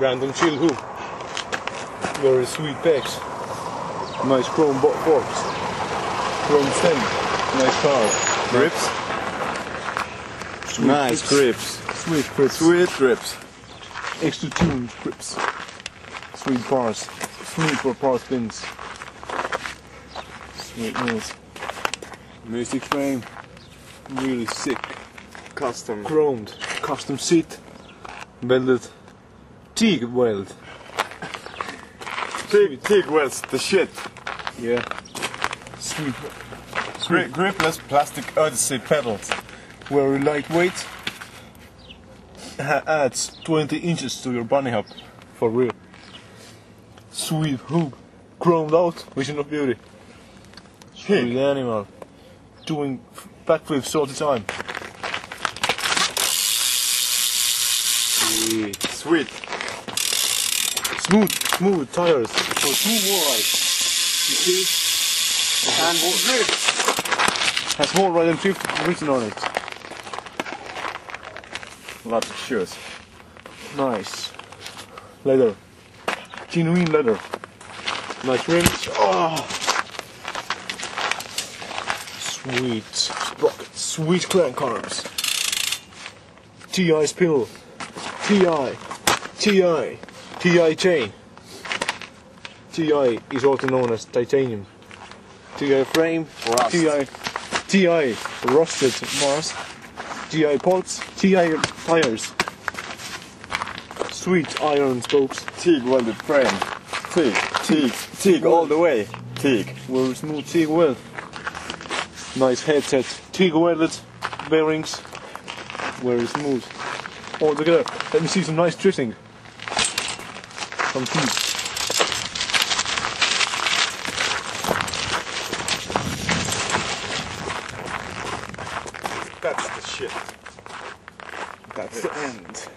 random chill hoop. Very sweet pegs. Nice chrome forks. Chrome stem. Nice carve. Grips. Sweet Nice grips. Sweet grips. Sweet grips. Extra tuned grips. Sweet bars. Smooth for power spins. Sweet nails. Music frame. Really sick. Custom. Chromed. Custom seat. Welded. Teak weld. Teak welds the shit. Yeah. Sweet. Gripless plastic Odyssey pedals. Very lightweight. Adds 20 inches to your bunny hop. For real. Sweet hoop. Chromed out. Vision of beauty. Sweet animal. Doing backflips all the time. Sweet. Smooth tires. For smooth walleye. You see? And grip. Has more right than 50 written on it. Lots of shoes. Nice. Leather. Genuine leather. Nice rims. Oh. Sweet sprockets. Sweet crank arms. TI spindle. TI chain. TI is also known as titanium. TI frame. Rust. TI rusted Mars. TI pods. TI tires. Sweet iron spokes. Teak welded frame. Teak all the way. Teak. Very smooth teak weld. Nice headset. Teak welded bearings. Very smooth. All together. Let me see some nice drifting. Some teeth. That's the shit. That's the end.